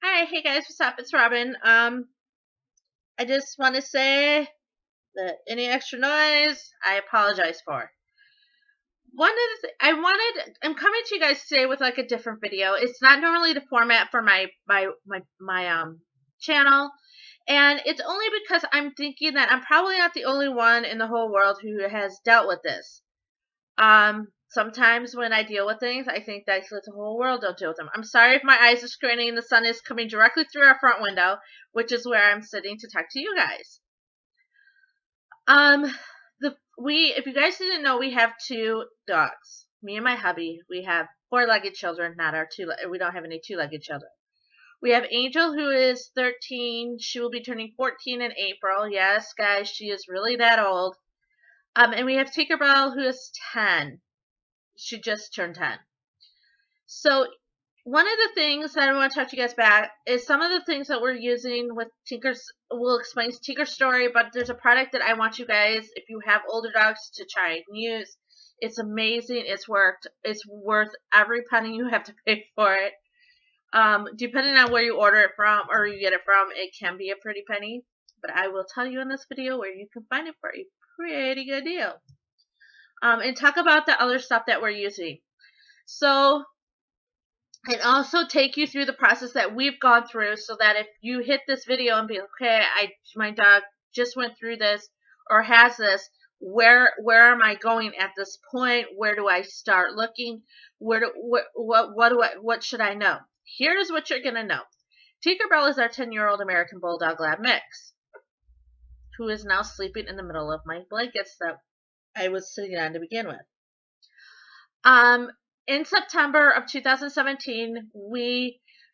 Hi, hey guys, what's up? It's Robin. I just want to say that any extra noise, I apologize for. One of I'm coming to you guys today with like a different video. It's not normally the format for my channel, and it's only because I'm thinking that I'm probably not the only one in the whole world who has dealt with this. Sometimes when I deal with things, I think that the whole world don't deal with them. I'm sorry if my eyes are straining and the sun is coming directly through our front window, which is where I'm sitting to talk to you guys. If you guys didn't know, we have two dogs. Me and my hubby. We have four-legged children, not our we don't have any two-legged children. We have Angel, who is 13. She will be turning 14 in April. Yes, guys, she is really that old. And we have Tinkerbell, who is 10. She just turned 10. So one of the things that I want to talk to you guys about is some of the things that we're using with Tinker's. We'll explain Tinker's story, but there's a product that I want you guys, if you have older dogs, to try and use. It's amazing. It's worth every penny you have to pay for it. Depending on where you order it from or you get it from, it can be a pretty penny. But I will tell you in this video where you can find it for a pretty good deal. And talk about the other stuff that we're using. So, and also take you through the process that we've gone through, so that if you hit this video and be okay, my dog just went through this or has this, where am I going at this point? Where do I start looking? What should I know? Here's what you're gonna know. Tinkerbell is our 10-year-old American Bulldog Lab mix, who is now sleeping in the middle of my blankets that I was sitting on to begin with. In September of 2017,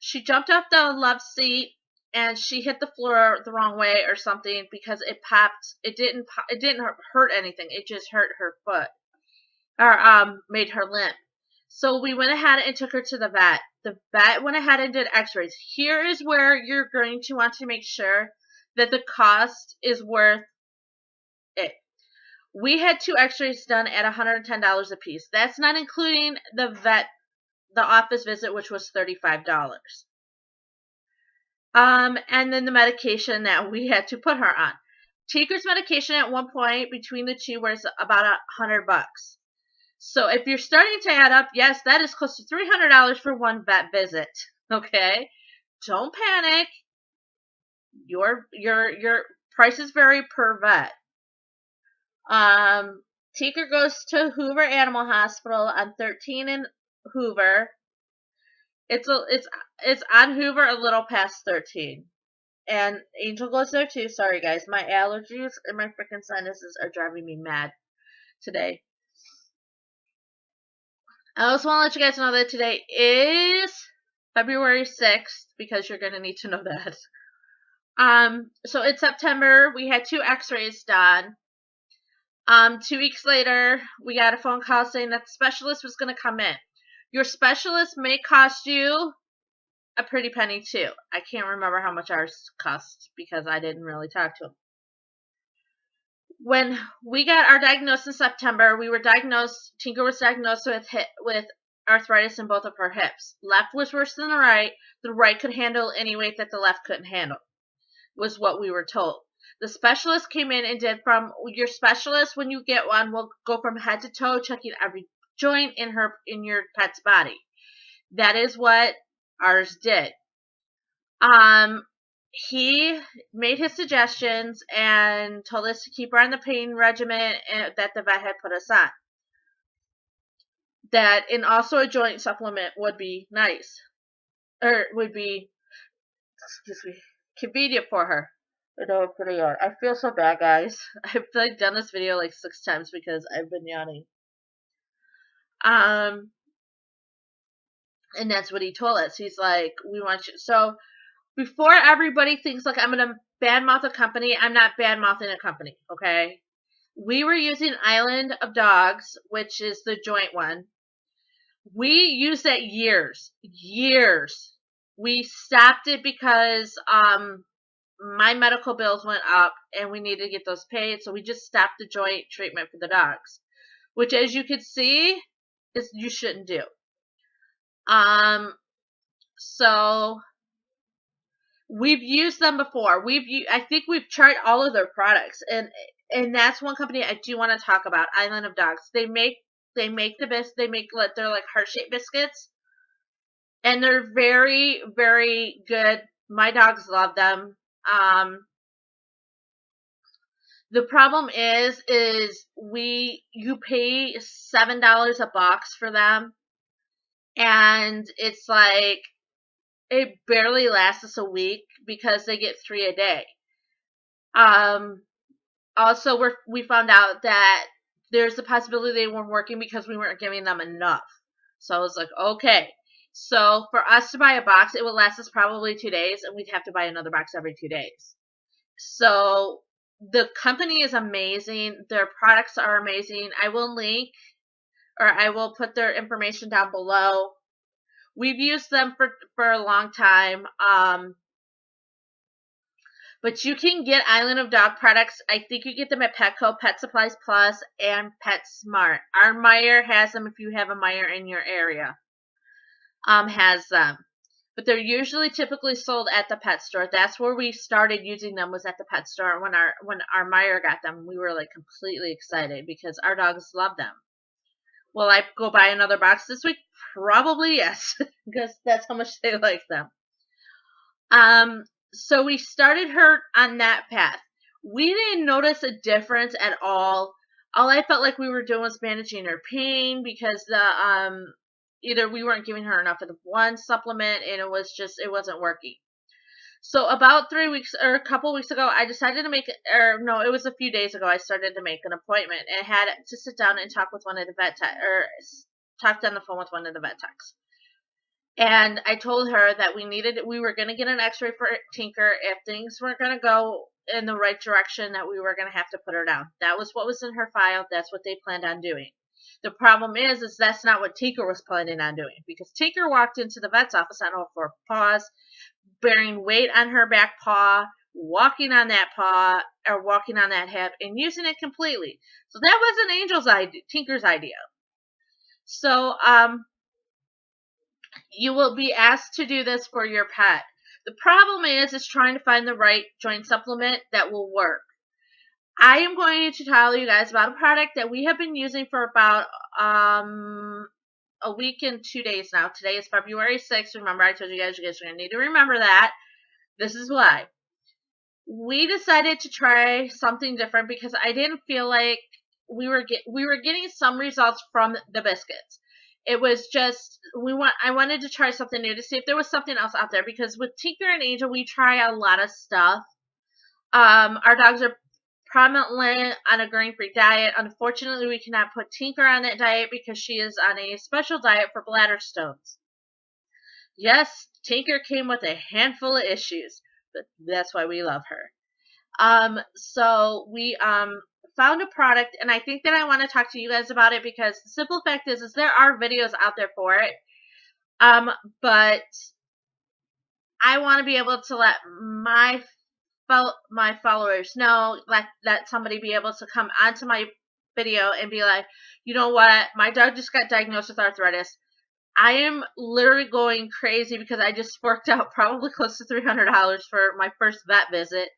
she jumped off the love seat and she hit the floor the wrong way or something, because it popped. It didn't hurt anything. It just hurt her foot, or made her limp. So we went ahead and took her to the vet. The vet went ahead and did x-rays. Here is where you're going to want to make sure that the cost is worth it. We had 2 x-rays done at $110 a piece. That's not including the office visit, which was $35. And then the medication that we had to put her on. Tinker's medication at one point between the two was about $100. So if you're starting to add up, yes, that is close to $300 for one vet visit. Okay, don't panic. Your prices vary per vet. Tinker goes to Hoover Animal Hospital on 13 in Hoover. It's on Hoover a little past 13. And Angel goes there too. Sorry guys, my allergies and my freaking sinuses are driving me mad today. I also want to let you guys know that today is February 6th, because you're gonna need to know that. So in September we had 2 x-rays done. 2 weeks later, we got a phone call saying that the specialist was going to come in. Your specialist may cost you a pretty penny too. I can't remember how much ours cost because I didn't really talk to him. When we got our diagnosis in September, Tinker was diagnosed with arthritis in both of her hips. Left was worse than the right. The right could handle any weight that the left couldn't handle, was what we were told. The specialist came in and did, from your specialist, when you get one, will go from head to toe, checking every joint in your pet's body. That is what ours did. He made his suggestions and told us to keep her on the pain regimen that the vet had put us on. That, and also a joint supplement would be nice, or would be, convenient for her. I feel so bad, guys. I've done this video like 6 times because I've been yawning. And that's what he told us. He's like, we want you. So before everybody thinks like I'm gonna badmouth a company, I'm not badmouthing a company, okay? We were using Island of Dogs, which is the joint one. We used that years. We stopped it because my medical bills went up and we needed to get those paid, so we just stopped the joint treatment for the dogs, which, as you can see, is you shouldn't do. So We've used them before. I think we've tried all of their products, and that's one company I do want to talk about. Island of Dogs. They make like they're like heart shaped biscuits, and they're very very good. My dogs love them. Um, the problem is you pay $7 a box for them, and it's like it barely lasts us a week because they get 3 a day. Um, Also, we found out that there's a possibility they weren't working because we weren't giving them enough. So I was like, okay. So for us to buy a box, it would last us probably 2 days, and we'd have to buy another box every 2 days. So the company is amazing. Their products are amazing. I will put their information down below. We've used them for a long time. But you can get Island of Dog products. I think you get them at Petco, Pet Supplies Plus, and PetSmart. Our Meijer has them if you have a Meijer in your area. Has them. But they're usually typically sold at the pet store. That's where we started using them, was at the pet store. When our Meijer got them, we were like completely excited because our dogs love them. Will I go buy another box this week? Probably yes, because that's how much they like them. So we started her on that path. We didn't notice a difference at all. All I felt like we were doing was managing her pain because either we weren't giving her enough of the one supplement and it wasn't working. So about 3 weeks or a couple weeks ago, I decided to it was a few days ago, I started to make an appointment and had to sit down and talk with one of the talked on the phone with one of the vet techs. And I told her that we were going to get an x-ray for Tinker. If things weren't going to go in the right direction, that we were going to have to put her down. That was what was in her file. That's what they planned on doing. The problem is that's not what Tinker was planning on doing, because Tinker walked into the vet's office on all four paws, bearing weight on her back paw, walking on that paw, or walking on that hip, and using it completely. So that wasn't Tinker's idea. So, you will be asked to do this for your pet. The problem is trying to find the right joint supplement that will work. I am going to tell you guys about a product that we have been using for about a week and 2 days now. Today is February 6th. Remember, I told you guys are going to need to remember that. This is why. We decided to try something different because I didn't feel like we were getting some results from the biscuits. It was just I wanted to try something new to see if there was something else out there, because with Tinker and Angel we try a lot of stuff. Our dogs are prominently on a grain-free diet. Unfortunately, we cannot put Tinker on that diet because she is on a special diet for bladder stones. Yes, Tinker came with a handful of issues, but that's why we love her. So we found a product, and I think that I want to talk to you guys about it, because the simple fact is there are videos out there for it. But I want to be able to let my followers know, let somebody be able to come onto my video and be like, you know what, my dog just got diagnosed with arthritis. I am literally going crazy because I just forked out probably close to $300 for my first vet visit.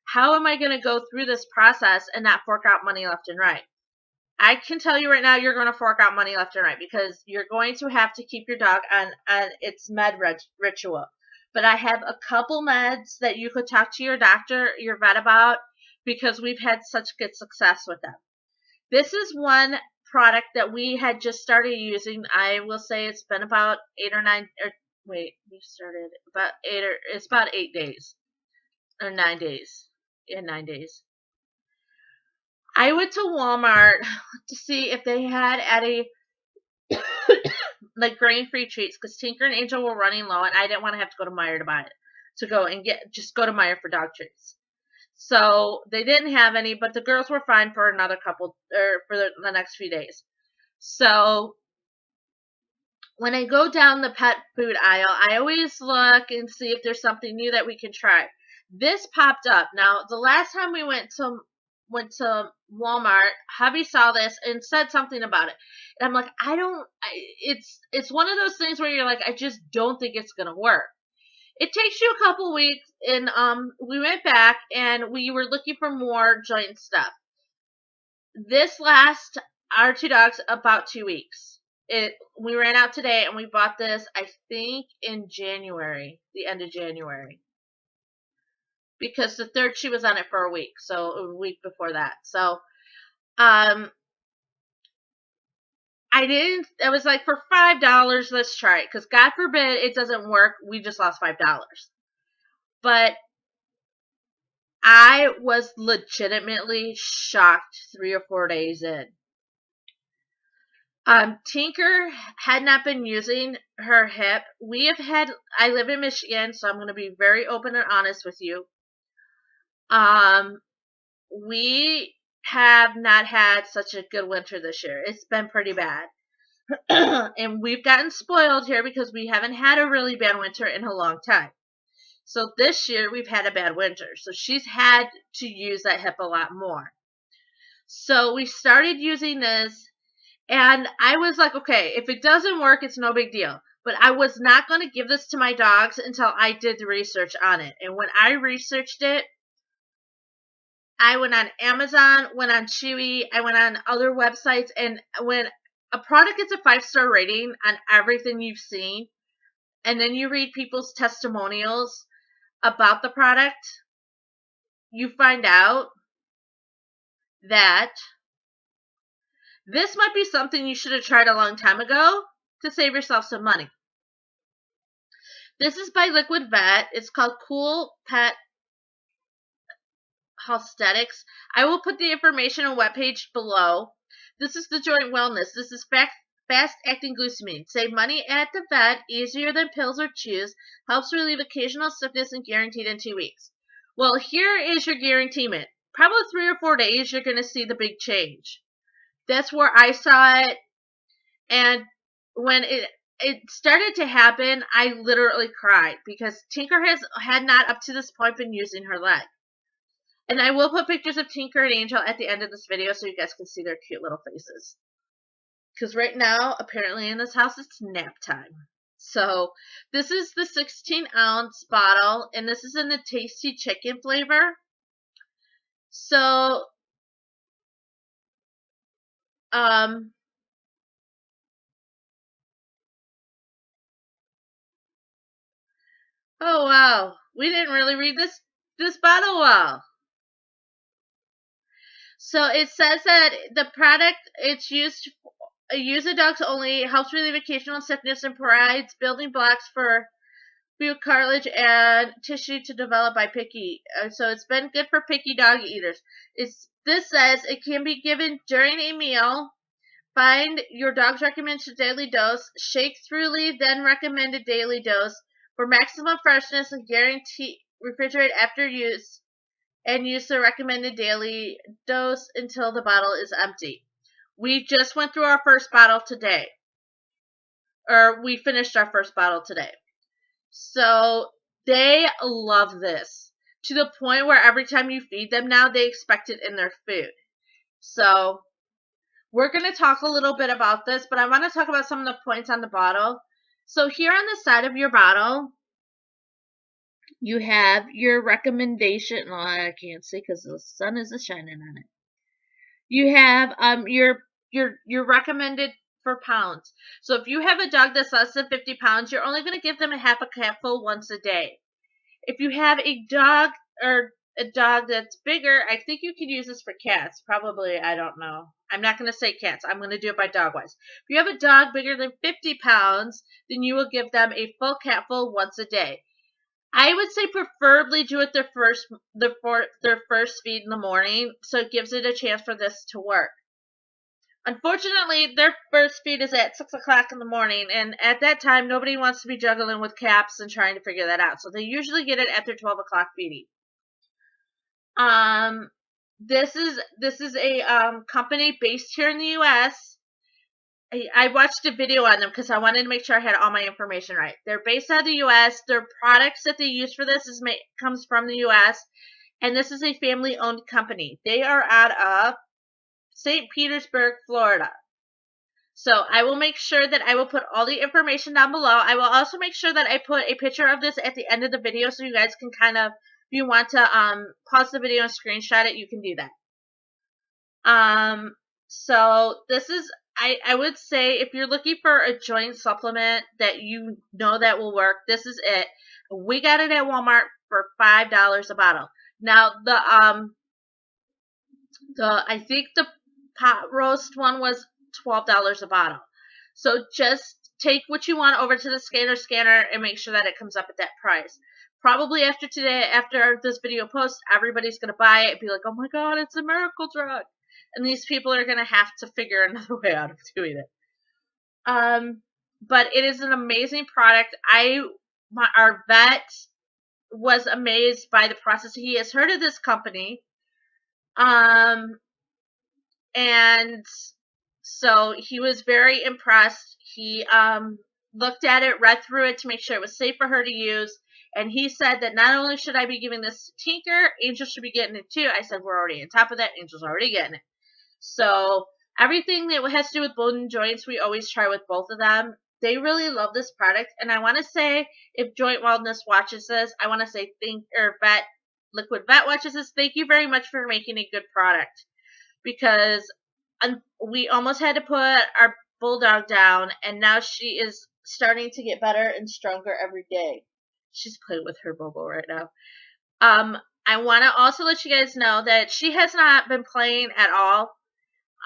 How am I going to go through this process and not fork out money left and right? I can tell you right now, you're going to fork out money left and right, because you're going to have to keep your dog on its med ritual. But I have a couple meds that you could talk to your doctor, your vet about, because we've had such good success with them. This is one product that we had just started using. I will say it's been about 8 or 9, we started about 8, it's about 8 days or 9 days. Yeah, 9 days. I went to Walmart to see if they had any like grain-free treats, because Tinker and Angel were running low, and I didn't want to have to go to Meijer to buy it. To go and just go to Meijer for dog treats. So they didn't have any, but the girls were fine for another couple, or for the next few days. So when I go down the pet food aisle, I always look and see if there's something new that we can try. This popped up. Now, the last time we went to Walmart, hubby saw this and said something about it. And I'm like, it's one of those things where you're like, I just don't think it's going to work. It takes you a couple weeks, and we went back and we were looking for more joint stuff. This lasts our two dogs about 2 weeks. We ran out today and we bought this, I think, in January, the end of January, because the third she was on it for a week, so a week before that. So I was like, for $5, let's try it, because God forbid it doesn't work, we just lost $5. But I was legitimately shocked 3 or 4 days in. Tinker had not been using her hip. I live in Michigan, so I'm going to be very open and honest with you. We have not had such a good winter this year. It's been pretty bad. And we've gotten spoiled here because we haven't had a really bad winter in a long time. So this year we've had a bad winter. So she's had to use that hip a lot more. So we started using this, and I was like, okay, if it doesn't work, it's no big deal. But I was not going to give this to my dogs until I did the research on it. And when I researched it, I went on Amazon, went on Chewy, I went on other websites, and when a product gets a 5-star rating on everything you've seen, and then you read people's testimonials about the product, you find out that this might be something you should have tried a long time ago to save yourself some money. This is by Liquid Vet. It's called Cool Pet Prosthetics. I will put the information on webpage below. This is the joint wellness. This is fast-acting glutamine. Save money at the vet, easier than pills or chews, helps relieve occasional stiffness, and guaranteed in 2 weeks. Well, here is your guarantee. Probably 3 or 4 days, you're going to see the big change. That's where I saw it, and when it started to happen, I literally cried, because Tinker had not up to this point been using her leg. And I will put pictures of Tinker and Angel at the end of this video so you guys can see their cute little faces. Because right now, apparently in this house, it's nap time. So this is the 16-ounce bottle, and this is in the tasty chicken flavor. So, oh wow, we didn't really read this bottle well. So it says that the product, it's used adults only, helps relieve occasional stiffness, and provides building blocks for cartilage and tissue to develop by picky. So it's been good for picky dog eaters. This says it can be given during a meal. Find your dog's recommended daily dose. Shake thoroughly, then recommended daily dose for maximum freshness, and guarantee refrigerate after use. And use the recommended daily dose until the bottle is empty. We just went through our first bottle today. Or we finished our first bottle today. So they love this, to the point where every time you feed them now, they expect it in their food. So we're going to talk a little bit about this, but I want to talk about some of the points on the bottle. So here on the side of your bottle, you have your recommendation. Well, I can't see because the sun is shining on it. You have your recommended for pounds. So if you have a dog that's less than 50 pounds, you're only going to give them a half a capful once a day. If you have a dog that's bigger, I think you can use this for cats. Probably, I don't know. I'm not going to say cats. I'm going to do it by dog wise. If you have a dog bigger than 50 pounds, then you will give them a full capful once a day. I would say preferably do it their first feed in the morning, so it gives it a chance for this to work. Unfortunately, their first feed is at 6 o'clock in the morning, and at that time, nobody wants to be juggling with caps and trying to figure that out. So they usually get it at their 12 o'clock feeding. This is a company based here in the U.S. I watched a video on them because I wanted to make sure I had all my information right. They're based out of the U.S. Their products that they use for this comes from the U.S. And this is a family-owned company. They are out of St. Petersburg, Florida. So I will make sure that I will put all the information down below. I will also make sure that I put a picture of this at the end of the video so you guys can kind of, if you want to pause the video and screenshot it, you can do that. So this is, I would say if you're looking for a joint supplement that you know that will work, this is it. We got it at Walmart for $5 a bottle. Now I think the pot roast one was $12 a bottle. So just take what you want over to the scanner and make sure that it comes up at that price. Probably after today, after this video posts, everybody's going to buy it and be like, oh my God, it's a miracle drug. And these people are going to have to figure another way out of doing it. But it is an amazing product. Our vet was amazed by the process. He has heard of this company. And so he was very impressed. He looked at it, read through it to make sure it was safe for her to use. And he said that not only should I be giving this to Tinker, Angel should be getting it too. I said, we're already on top of that. Angel's already getting it. So everything that has to do with bone and joints, we always try with both of them. They really love this product. And I want to say, if Joint Wellness watches this, I want to say Liquid Vet watches this, thank you very much for making a good product. Because we almost had to put our bulldog down, and now she is starting to get better and stronger every day. She's playing with her Bobo right now. I want to also let you guys know that she has not been playing at all.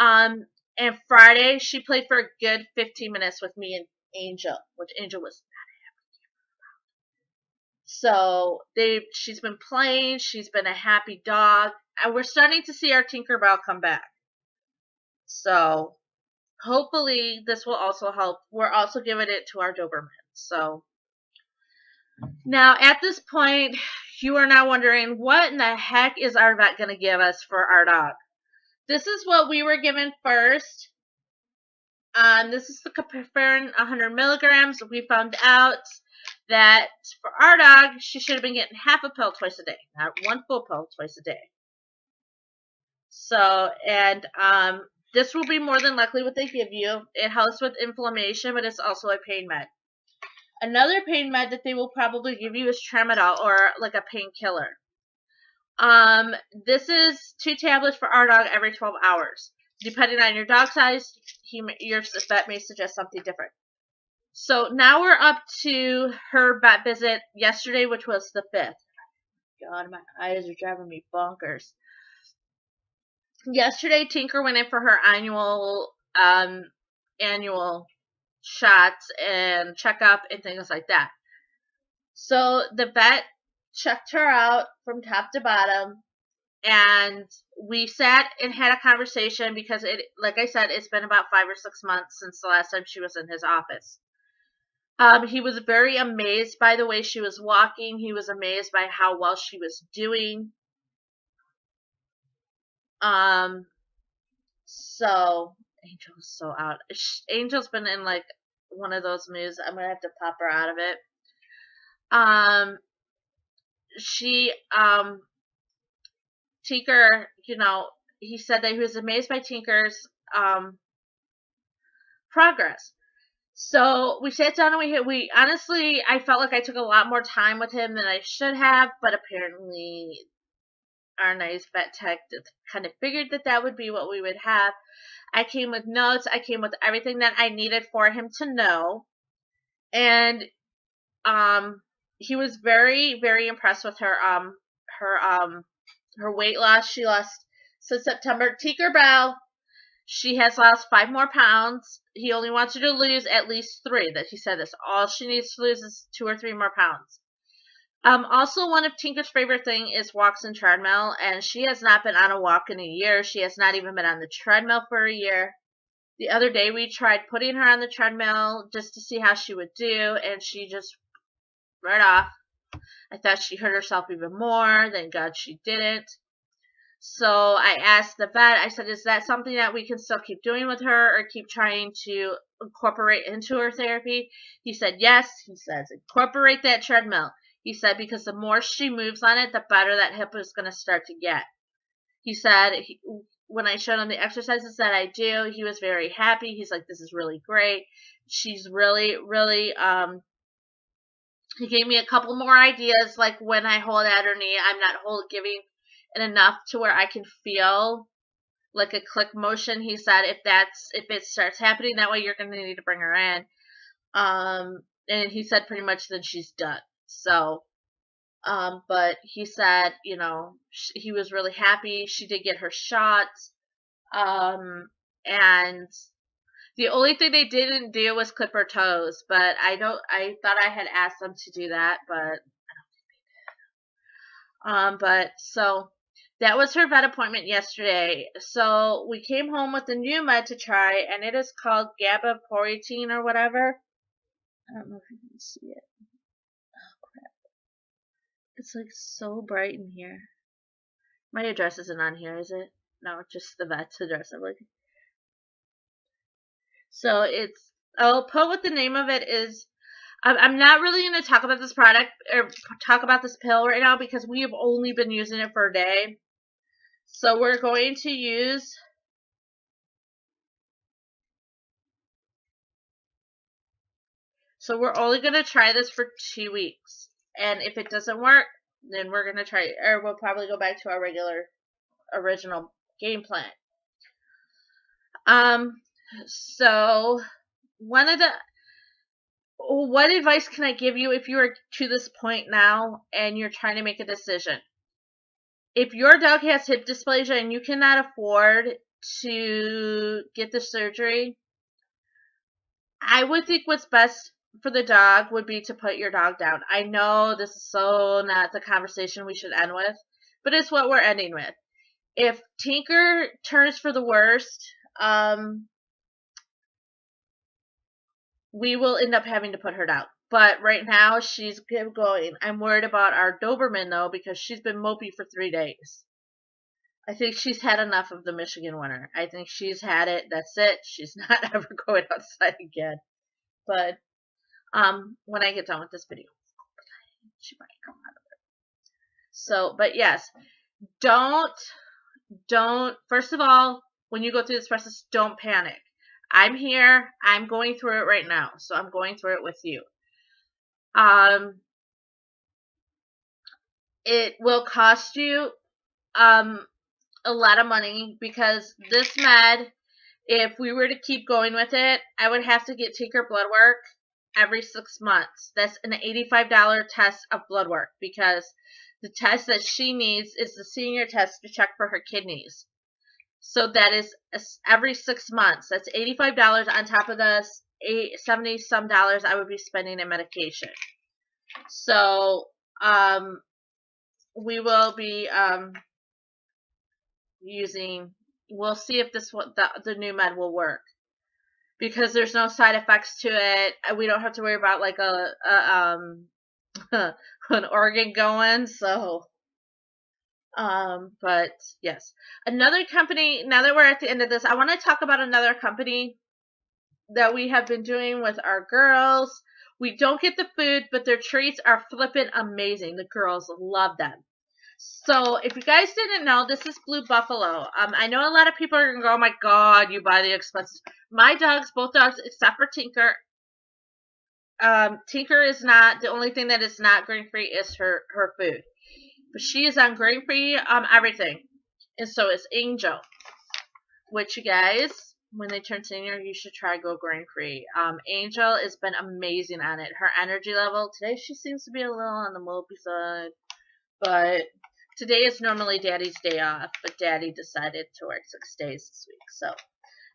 And Friday, she played for a good 15 minutes with me and Angel, which Angel was not happy about. So she's been playing. She's been a happy dog. And we're starting to see our Tinkerbell come back. So hopefully this will also help. We're also giving it to our Doberman. So now at this point, you are now wondering, what in the heck is our vet going to give us for our dog? This is what we were given first. This is the Capiferin 100 milligrams. We found out that for our dog, she should have been getting half a pill twice a day, not one full pill twice a day. So, and this will be more than likely what they give you. It helps with inflammation, but it's also a pain med. Another pain med that they will probably give you is Tramadol, or like a painkiller. This is 2 tablets for our dog every 12 hours. Depending on your dog size, your vet may suggest something different. So now we're up to her vet visit yesterday, which was the 5th. God, my eyes are driving me bonkers. Yesterday, Tinker went in for her annual shots and checkup and things like that. So the vet checked her out from top to bottom, and we sat and had a conversation because like I said, it's been about 5 or 6 months since the last time she was in his office. He was very amazed by the way she was walking. He was amazed by how well she was doing. So Angel's so out. Angel's been in like one of those moods. I'm gonna have to pop her out of it. Tinker, he said that he was amazed by Tinker's progress. So we sat down and we honestly, I felt like I took a lot more time with him than I should have, but apparently our nice vet tech kind of figured that would be what we would have. I came with notes. I came with everything that I needed for him to know. And he was very, very impressed with her her weight loss. She lost since September. Tinkerbell, she has lost 5 more pounds. He only wants her to lose at least 3. That he said this. All she needs to lose is 2 or 3 more pounds. Also, one of Tinker's favorite thing is walks and treadmill, and she has not been on a walk in a year. She has not even been on the treadmill for a year. The other day, we tried putting her on the treadmill just to see how she would do, and she just right off. I thought she hurt herself even more. Thank God she didn't. So I asked the vet, I said, is that something that we can still keep doing with her or keep trying to incorporate into her therapy? He said, yes. He says, incorporate that treadmill. He said, because the more she moves on it, the better that hip is going to start to get. He said when I showed him the exercises that I do, he was very happy. He's like, this is really great. She's really, really, he gave me a couple more ideas, like when I hold at her knee, I'm not giving it enough to where I can feel like a click motion. He said if it starts happening that way, you're going to need to bring her in. And he said pretty much then she's done. So, but he said, he was really happy. She did get her shots. And the only thing they didn't do was clip her toes, but I thought I had asked them to do that, but but so that was her vet appointment yesterday. So we came home with a new med to try, and it is called gabapentin or whatever. I don't know if you can see it. Oh crap! It's like so bright in here. My address isn't on here, is it? No, just the vet's address. I'm looking. So I'll put what the name of it is. I'm not really going to talk about this product or talk about this pill right now because we have only been using it for a day. So we're going to use we're only going to try this for 2 weeks. And if it doesn't work, then we're going to try, or we'll probably go back to our original game plan. So what advice can I give you if you are to this point now and you're trying to make a decision? If your dog has hip dysplasia and you cannot afford to get the surgery, I would think what's best for the dog would be to put your dog down. I know this is so not the conversation we should end with, but it's what we're ending with. If Tinker turns for the worst, we will end up having to put her down. But right now, she's going. I'm worried about our Doberman, though, because she's been mopey for 3 days. I think she's had enough of the Michigan winter. I think she's had it. That's it. She's not ever going outside again. But when I get done with this video, she might come out of it. So, but yes, don't, first of all, when you go through this process, don't panic. I'm here. I'm going through it right now. So I'm going through it with you. It will cost you a lot of money because this med, if we were to keep going with it, I would have to get Tinker blood work every 6 months. That's an $85 test of blood work because the test that she needs is the senior test to check for her kidneys. So that is every 6 months. That's $85 on top of the $70 some I would be spending in medication. So we will be we'll see if the new med will work. Because there's no side effects to it. We don't have to worry about like an organ going, so but yes. Another company, now that we're at the end of this, I want to talk about another company that we have been doing with our girls. We don't get the food, but their treats are flippin' amazing. The girls love them. So if you guys didn't know, this is Blue Buffalo. I know a lot of people are going to go, oh my God, you buy the expensive. My dogs, both dogs, except for Tinker. Tinker is not, the only thing that is not grain-free is her food. But she is on grain-free everything. And so is Angel. Which you guys, when they turn senior, you should try go grain-free. Angel has been amazing on it. Her energy level, today she seems to be a little on the mopey side. But today is normally Daddy's day off, but Daddy decided to work 6 days this week. So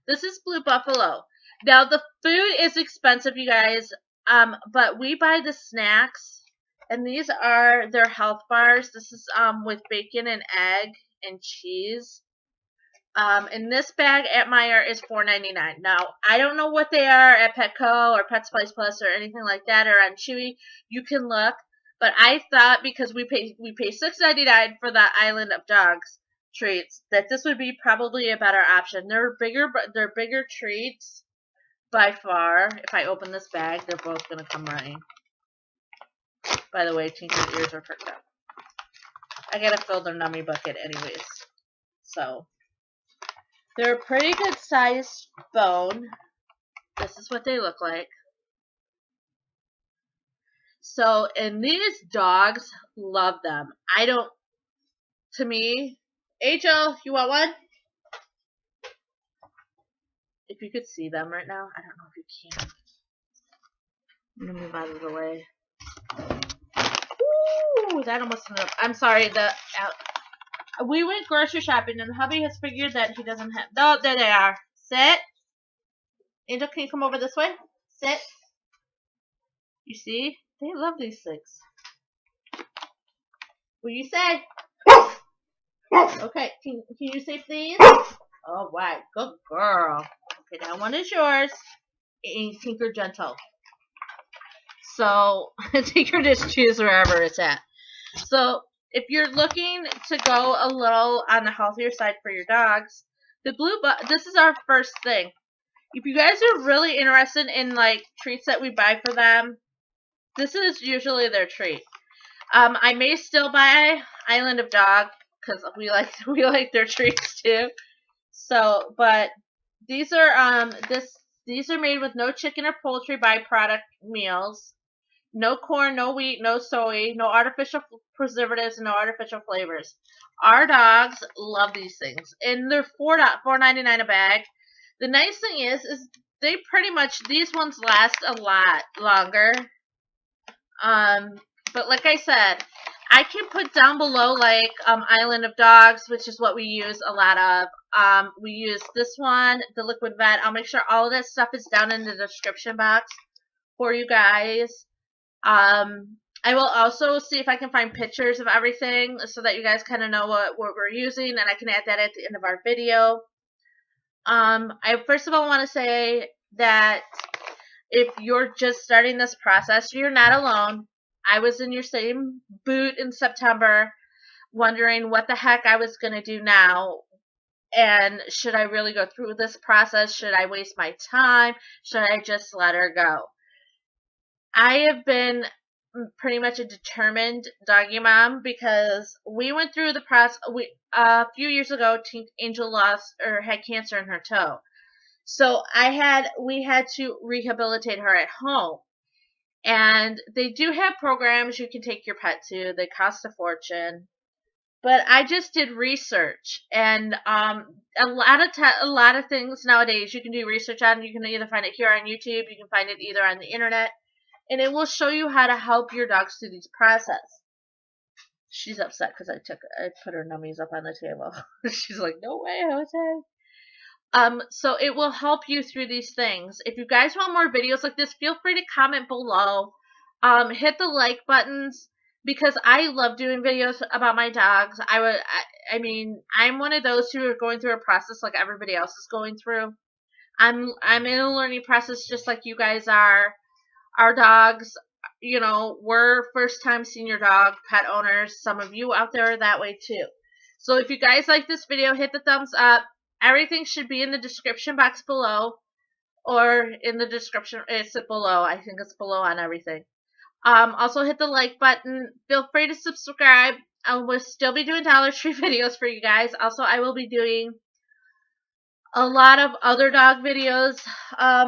this is Blue Buffalo. Now the food is expensive, you guys, but we buy the snacks, and these are their health bars. This is with bacon and egg and cheese. And this bag at Meijer is $4.99. Now I don't know what they are at Petco or Pet Supplies Plus or anything like that, or on Chewy. You can look. But I thought because we pay $6.99 for the Island of Dogs treats that this would be probably a better option. They're bigger treats by far. If I open this bag, they're both gonna come running. By the way, Tinker's ears are perked up. I gotta fill their nummy bucket anyways. So They're a pretty good sized bone. This is what they look like. So, and these dogs love them. To me, Angel, you want one? If you could see them right now, I don't know if you can. I'm gonna move out of the way. Ooh, that almost ended up. I'm sorry. We went grocery shopping, and hubby has figured that he doesn't have. Oh, there they are. Sit. Angel, can you come over this way? Sit. You see? They love these things. Will you say? Okay. Can you say please? All right. Good girl. Okay, that one is yours. And Tinker Gentle. So, Tinker just choose wherever it's at. So, if you're looking to go a little on the healthier side for your dogs, this is our first thing. If you guys are really interested in like treats that we buy for them, this is usually their treat. I may still buy Island of Dog because we like their treats too. So, but these are made with no chicken or poultry byproduct meals. No corn, no wheat, no soy, no artificial preservatives, no artificial flavors. Our dogs love these things, and they're $4.99 a bag. The nice thing is they pretty much, these ones last a lot longer. But like I said, I can put down below like Island of Dogs, which is what we use a lot of. We use this one, the Liquid Vet. I'll make sure all of that stuff is down in the description box for you guys. I will also see if I can find pictures of everything so that you guys kind of know what we're using, and I can add that at the end of our video. I first of all want to say that if you're just starting this process, you're not alone. I was in your same boot in September, wondering what the heck I was going to do now. And should I really go through this process? Should I waste my time? Should I just let her go? I have been pretty much a determined doggy mom because we went through the process. A few years ago, Angel lost or had cancer in her toe. So we had to rehabilitate her at home. And they do have programs you can take your pet to. They cost a fortune. But I just did research, and a lot of things nowadays you can do research on. You can either find it here on YouTube, you can find it either on the internet, and it will show you how to help your dogs through this process. She's upset because I put her nummies up on the table. She's like, no way, Jose. So it will help you through these things. If you guys want more videos like this, feel free to comment below. Hit the like buttons because I love doing videos about my dogs. I mean, I'm one of those who are going through a process like everybody else is going through. I'm in a learning process just like you guys are. Our dogs, you know, we're first-time senior dog pet owners. Some of you out there are that way too. So if you guys like this video, hit the thumbs up. Everything should be in the description box below, or in the description. It's below. I think it's below on everything. Also hit the like button. Feel free to subscribe. I will still be doing Dollar Tree videos for you guys. Also, I will be doing a lot of other dog videos, I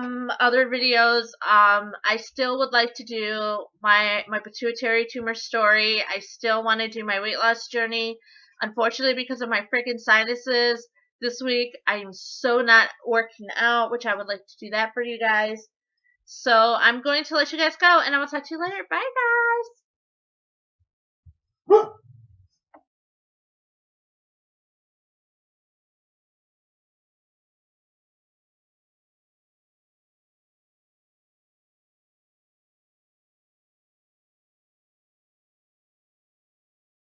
still would like to do my pituitary tumor story. I still want to do my weight loss journey. Unfortunately, because of my freaking sinuses this week, I am so not working out, which I would like to do that for you guys. So I'm going to let you guys go, and I will talk to you later. Bye, guys.